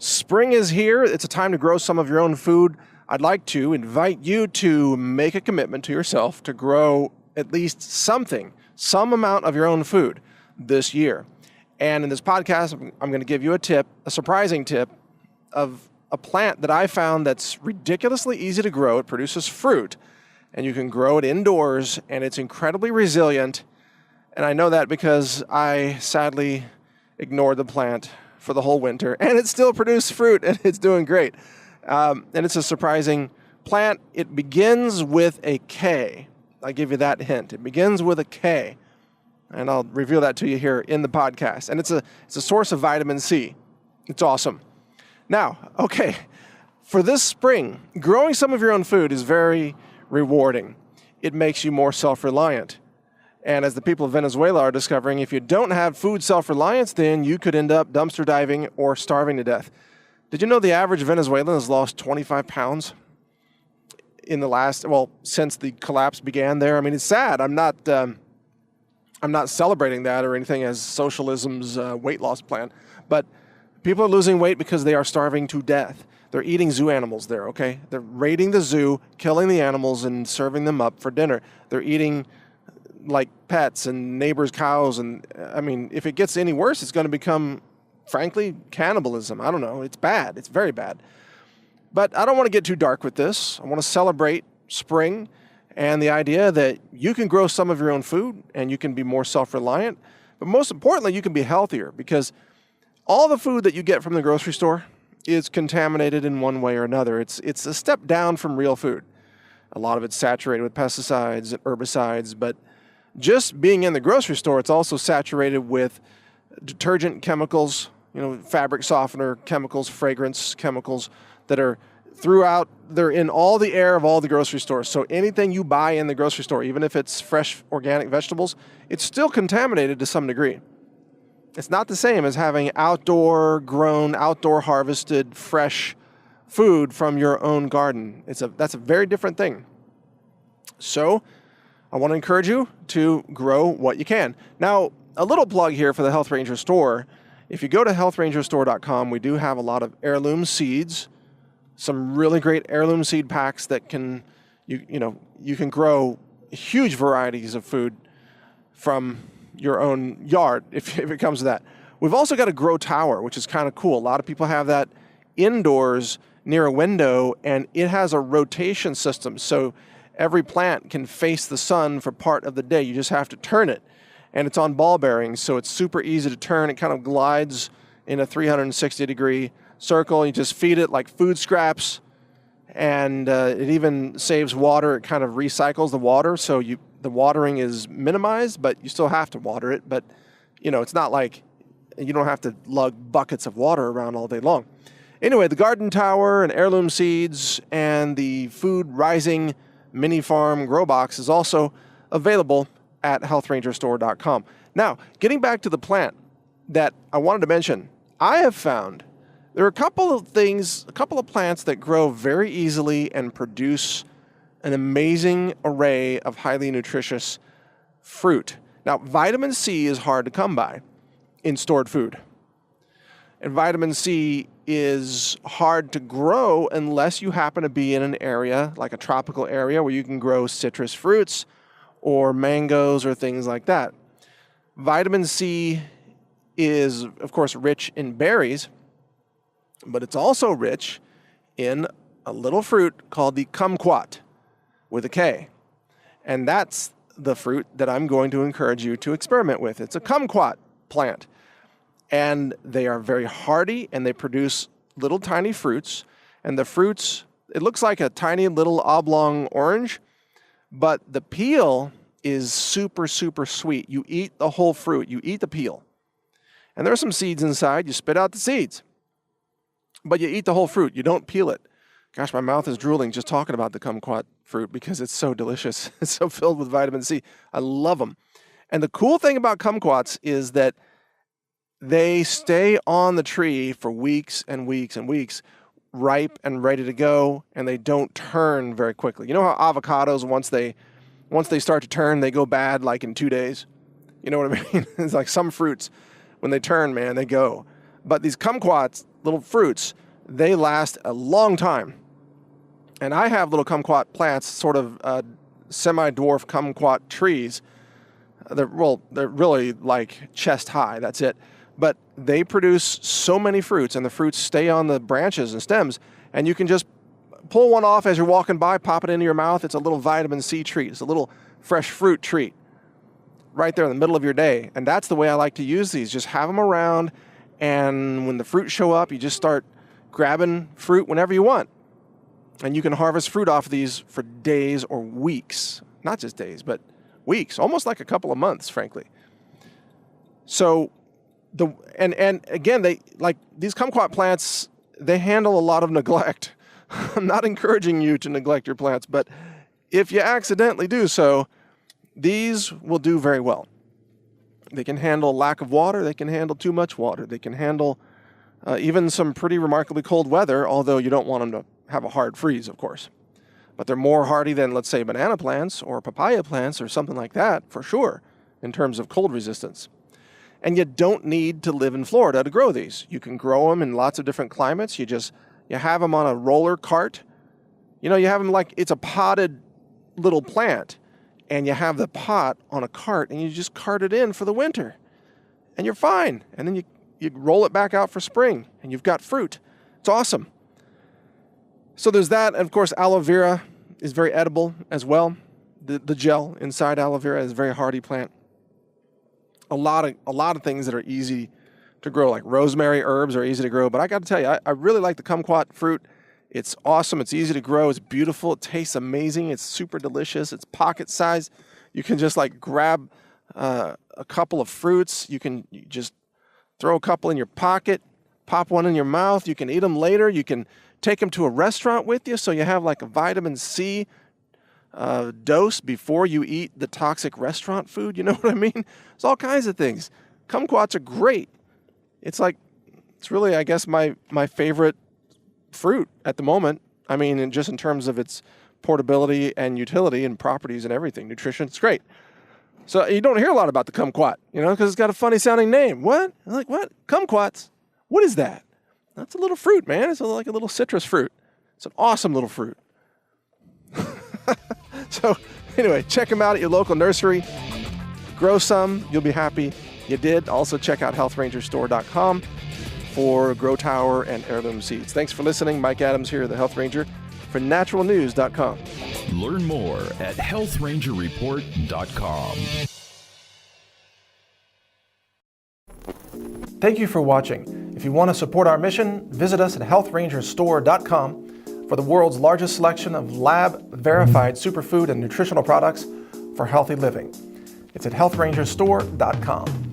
Spring is here. It's a time to grow some of your own food. I'd like to invite you to make a commitment to yourself to grow at least something, some amount of your own food this year. And in this podcast, I'm going to give you a tip, a surprising tip of a plant that I found that's ridiculously easy to grow. It produces fruit, and you can grow it indoors, and it's incredibly resilient. And I know that because I sadly ignored the plant for the whole winter, and it still produced fruit, and it's doing great. And it's a surprising plant. It begins with a K. I'll give you that hint. It begins with a K, and I'll reveal that to you here in the podcast. And it's a source of vitamin C. It's awesome. Now, okay, for this spring, growing some of your own food is very rewarding. It makes you more self-reliant. And as the people of Venezuela are discovering, if you don't have food self-reliance, then you could end up dumpster diving or starving to death. Did you know the average Venezuelan has lost 25 pounds in since the collapse began there? I mean, it's sad. I'm not celebrating that or anything as socialism's weight loss plan, but people are losing weight because they are starving to death. They're eating zoo animals there, okay? They're raiding the zoo, killing the animals, and serving them up for dinner. They're eating like pets and neighbors' cows. And I mean, if it gets any worse, it's going to become, frankly, cannibalism. I don't know. It's bad. It's very bad. But I don't want to get too dark with this. I want to celebrate spring and the idea that you can grow some of your own food and you can be more self-reliant. But most importantly, you can be healthier, because all the food that you get from the grocery store is contaminated in one way or another. It's a step down from real food. A lot of it's saturated with pesticides and herbicides, but just being in the grocery store, it's also saturated with detergent chemicals, fabric softener chemicals, fragrance chemicals that are they're in all the air of all the grocery stores. So anything you buy in the grocery store, even if it's fresh organic vegetables, it's still contaminated to some degree. It's not the same as having outdoor grown, outdoor harvested, fresh food from your own garden. That's a very different thing. So I want to encourage you to grow what you can. Now, a little plug here for the Health Ranger store. If you go to healthrangerstore.com, we do have a lot of heirloom seeds, some really great heirloom seed packs that you can grow huge varieties of food from your own yard if it comes to that. We've also got a grow tower, which is kind of cool. A lot of people have that indoors near a window, and it has a rotation system. So every plant can face the sun for part of the day. You just have to turn it. And it's on ball bearings, so it's super easy to turn. It kind of glides in a 360-degree circle. You just feed it like food scraps, and it even saves water. It kind of recycles the water, so the watering is minimized, but you still have to water it. But, it's not like you don't have to lug buckets of water around all day long. Anyway, the garden tower and heirloom seeds and the food rising mini farm grow box is also available at healthrangerstore.com. Now, getting back to the plant that I wanted to mention, I have found there are a couple of plants that grow very easily and produce an amazing array of highly nutritious fruit. Now, vitamin C is hard to come by in stored food. And vitamin C is hard to grow unless you happen to be in an area, like a tropical area, where you can grow citrus fruits or mangoes or things like that. Vitamin C is, of course, rich in berries, but it's also rich in a little fruit called the kumquat with a K. And that's the fruit that I'm going to encourage you to experiment with. It's a kumquat plant. And they are very hardy, and they produce little tiny fruits. And the fruits, it looks like a tiny little oblong orange, but the peel is super, super sweet. You eat the whole fruit. You eat the peel. And there are some seeds inside. You spit out the seeds. But you eat the whole fruit. You don't peel it. Gosh, my mouth is drooling just talking about the kumquat fruit because it's so delicious. It's so filled with vitamin C. I love them. And the cool thing about kumquats is that they stay on the tree for weeks and weeks and weeks, ripe and ready to go, and they don't turn very quickly. You know how avocados, once they start to turn, they go bad like in 2 days? You know what I mean? It's like some fruits, when they turn, man, they go. But these kumquats, little fruits, they last a long time. And I have little kumquat plants, sort of semi-dwarf kumquat trees. They're really like chest high, that's it. But they produce so many fruits, and the fruits stay on the branches and stems, and you can just pull one off as you're walking by, pop it into your mouth. It's a little vitamin C treat. It's a little fresh fruit treat right there in the middle of your day. And that's the way I like to use these. Just have them around, and when the fruit show up, you just start grabbing fruit whenever you want. And you can harvest fruit off of these for days or weeks. Not just days, but weeks. Almost like a couple of months, frankly. So, and again, they like these kumquat plants, they handle a lot of neglect. I'm not encouraging you to neglect your plants, but if you accidentally do so, these will do very well. They can handle lack of water. They can handle too much water. They can handle even some pretty remarkably cold weather, although you don't want them to have a hard freeze, of course. But they're more hardy than, let's say, banana plants or papaya plants or something like that, for sure, in terms of cold resistance. And you don't need to live in Florida to grow these. You can grow them in lots of different climates. You have them on a roller cart. You have them like it's a potted little plant, and you have the pot on a cart, and you just cart it in for the winter, and you're fine. And then you roll it back out for spring, and you've got fruit. It's awesome. So there's that. And of course, aloe vera is very edible as well. The gel inside aloe vera is a very hardy plant. A lot of things that are easy to grow, like rosemary herbs are easy to grow. But I got to tell you, I really like the kumquat fruit. It's awesome. It's easy to grow. It's beautiful. It tastes amazing. It's super delicious. It's pocket size. You can just like grab a couple of fruits. You just throw a couple in your pocket, pop one in your mouth. You can eat them later. You can take them to a restaurant with you, so you have like a vitamin C dose before you eat the toxic restaurant food. You know what I mean? There's all kinds of things. Kumquats are great. It's really, I guess, my favorite fruit at the moment. I mean, just in terms of its portability and utility and properties and everything. Nutrition, it's great. So you don't hear a lot about the kumquat, because it's got a funny sounding name. What? I'm like, what? Kumquats? What is that? That's a little fruit, man. It's like a little citrus fruit. It's an awesome little fruit. So anyway, check them out at your local nursery. Grow some. You'll be happy you did. Also check out healthrangerstore.com for Grow Tower and heirloom seeds. Thanks for listening. Mike Adams here, the Health Ranger, for naturalnews.com. Learn more at healthrangerreport.com. Thank you for watching. If you want to support our mission, visit us at healthrangerstore.com for the world's largest selection of lab-verified superfood and nutritional products for healthy living. It's at healthrangerstore.com.